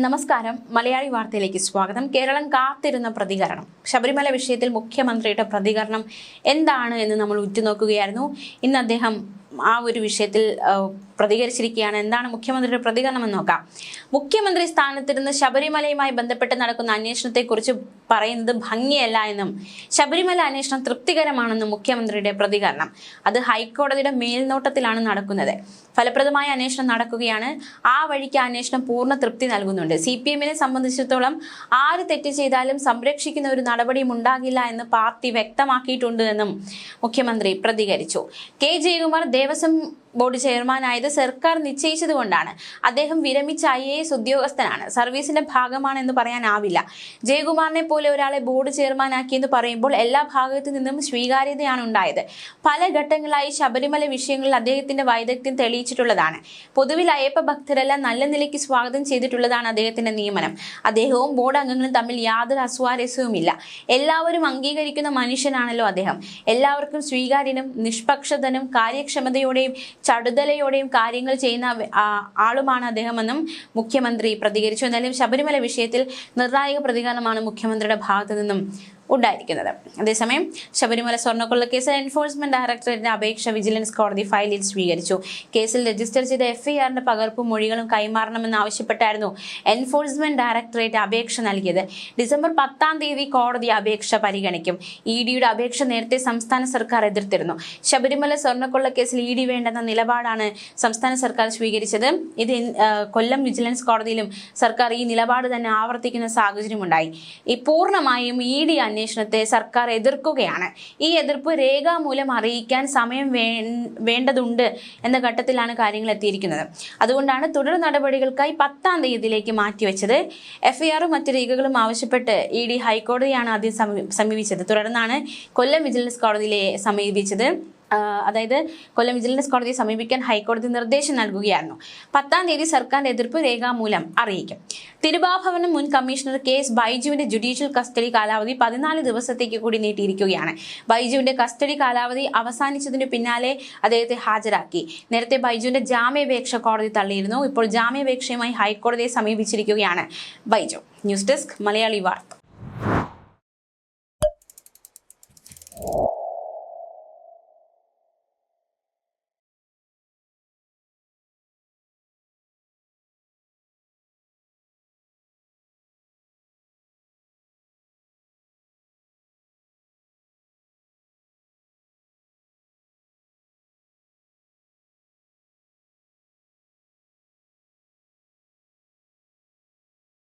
നമസ്കാരം. മലയാളി വാർത്തയിലേക്ക് സ്വാഗതം. കേരളം കാത്തിരുന്ന പ്രതികരണം. ശബരിമല വിഷയത്തിൽ മുഖ്യമന്ത്രിയുടെ പ്രതികരണം എന്താണ് എന്ന് നമ്മൾ ഉറ്റുനോക്കുകയായിരുന്നു. ഇന്ന് അദ്ദേഹം ആ ഒരു വിഷയത്തിൽ പ്രതികരിച്ചിരിക്കുകയാണ്. എന്താണ് മുഖ്യമന്ത്രിയുടെ പ്രതികരണം എന്ന് നോക്കാം. മുഖ്യമന്ത്രി സ്ഥാനത്തിരുന്ന് ശബരിമലയുമായി ബന്ധപ്പെട്ട് നടക്കുന്ന അന്വേഷണത്തെക്കുറിച്ച് പറയുന്നത് ഭംഗിയല്ല എന്നും ശബരിമല അന്വേഷണം തൃപ്തികരമാണെന്നും മുഖ്യമന്ത്രിയുടെ പ്രതികരണം. അത് ഹൈക്കോടതിയുടെ മേൽനോട്ടത്തിലാണ് നടക്കുന്നത്. ഫലപ്രദമായ അന്വേഷണം നടക്കുകയാണ്. ആ വഴിക്ക് അന്വേഷണം പൂർണ്ണ തൃപ്തി നൽകുന്നുണ്ട്. CPM-നെ സംബന്ധിച്ചിടത്തോളം ആര് തെറ്റ് ചെയ്താലും സംരക്ഷിക്കുന്ന ഒരു നടപടിയും ഉണ്ടാകില്ല എന്ന് പാർട്ടി വ്യക്തമാക്കിയിട്ടുണ്ട് എന്നും മുഖ്യമന്ത്രി പ്രതികരിച്ചു. K. ജയകുമാർ ദേവസ്വം ബോർഡ് ചെയർമാനായത് സർക്കാർ നിശ്ചയിച്ചതുകൊണ്ടാണ്. അദ്ദേഹം വിരമിച്ച IAS ഉദ്യോഗസ്ഥനാണ്. സർവീസിന്റെ ഭാഗമാണെന്ന് പറയാനാവില്ല. ജയകുമാറിനെ പോലെ ഒരാളെ ബോർഡ് ചെയർമാനാക്കിയെന്ന് പറയുമ്പോൾ എല്ലാ ഭാഗത്തു നിന്നും സ്വീകാര്യതയാണ് ഉണ്ടായത്. പല ഘട്ടങ്ങളായി ശബരിമല വിഷയങ്ങളിൽ അദ്ദേഹത്തിന്റെ വൈദഗ്ധ്യം തെളിയിച്ചിട്ടുള്ളതാണ്. പൊതുവിൽ അയ്യപ്പ ഭക്തരെല്ലാം നല്ല നിലയ്ക്ക് സ്വാഗതം ചെയ്തിട്ടുള്ളതാണ് അദ്ദേഹത്തിന്റെ നിയമനം. അദ്ദേഹവും ബോർഡ് അംഗങ്ങളും തമ്മിൽ യാതൊരു അസ്വാരസ്യവുമില്ല. എല്ലാവരും അംഗീകരിക്കുന്ന മനുഷ്യനാണല്ലോ അദ്ദേഹം. എല്ലാവർക്കും സ്വീകാര്യനും നിഷ്പക്ഷതനും കാര്യക്ഷമതയോടെയും ചടുതലയോടെയും കാര്യങ്ങൾ ചെയ്യുന്ന ആളുമാണ് അദ്ദേഹമെന്നും മുഖ്യമന്ത്രി പ്രതികരിച്ചു. എന്നാലും ശബരിമല വിഷയത്തിൽ നിർണായക പ്രതികരണമാണ് മുഖ്യമന്ത്രിയുടെ ഭാഗത്തു നിന്നും ഉണ്ടായിരിക്കുന്നത്. അതേസമയം ശബരിമല സ്വർണ്ണക്കൊള്ള കേസിൽ എൻഫോഴ്സ്മെന്റ് ഡയറക്ടറേറ്റിന്റെ അപേക്ഷ വിജിലൻസ് കോടതി ഫയലിൽ സ്വീകരിച്ചു. കേസിൽ രജിസ്റ്റർ ചെയ്ത FIR-ന്റെ പകർപ്പും മൊഴികളും കൈമാറണമെന്നാവശ്യപ്പെട്ടായിരുന്നു എൻഫോഴ്സ്മെന്റ് ഡയറക്ടറേറ്റ് അപേക്ഷ നൽകിയത്. ഡിസംബർ 10 കോടതി അപേക്ഷ പരിഗണിക്കും. ED-യുടെ അപേക്ഷ നേരത്തെ സംസ്ഥാന സർക്കാർ എതിർത്തിരുന്നു. ശബരിമല സ്വർണ്ണക്കൊള്ള കേസിൽ ED വേണ്ടെന്ന നിലപാടാണ് സംസ്ഥാന സർക്കാർ സ്വീകരിച്ചത്. ഇത് കൊല്ലം വിജിലൻസ് കോടതിയിലും സർക്കാർ ഈ നിലപാട് തന്നെ ആവർത്തിക്കുന്ന സാഹചര്യമുണ്ടായി. പൂർണ്ണമായും ED അന്വേഷണത്തെ സർക്കാർ എതിർക്കുകയാണ്. ഈ എതിർപ്പ് രേഖാമൂലം അറിയിക്കാൻ സമയം വേണ്ടതുണ്ട് എന്ന ഘട്ടത്തിലാണ് കാര്യങ്ങൾ എത്തിയിരിക്കുന്നത്. അതുകൊണ്ടാണ് തുടർ നടപടികൾക്കായി 10 മാറ്റിവെച്ചത്. FIR-ഉം മറ്റ് രേഖകളും ആവശ്യപ്പെട്ട് ED ഹൈക്കോടതിയാണ് ആദ്യം സമീപിച്ചത്. തുടർന്നാണ് കൊല്ലം വിജിലൻസ് കോടതിയെ സമീപിച്ചത്. അതായത് കൊല്ലം വിജിലൻസ് കോടതിയെ സമീപിക്കാൻ ഹൈക്കോടതി നിർദ്ദേശം നൽകുകയായിരുന്നു. 10 സർക്കാരിന്റെ എതിർപ്പ് രേഖാമൂലം അറിയിക്കും. തിരുവാഭരണം മുൻ കമ്മീഷണർ KS ബൈജുവിന്റെ ജുഡീഷ്യൽ കസ്റ്റഡി കാലാവധി 14 ദിവസത്തേക്ക് കൂടി നീട്ടിയിരിക്കുകയാണ്. ബൈജുവിന്റെ കസ്റ്റഡി കാലാവധി അവസാനിച്ചതിനു പിന്നാലെ അദ്ദേഹത്തെ ഹാജരാക്കി. നേരത്തെ ബൈജുവിന്റെ ജാമ്യാപേക്ഷ കോടതി തള്ളിയിരുന്നു. ഇപ്പോൾ ജാമ്യാപേക്ഷയുമായി ഹൈക്കോടതിയെ സമീപിച്ചിരിക്കുകയാണ് ബൈജു. ന്യൂസ് ഡെസ്ക് മലയാളി വാർത്ത.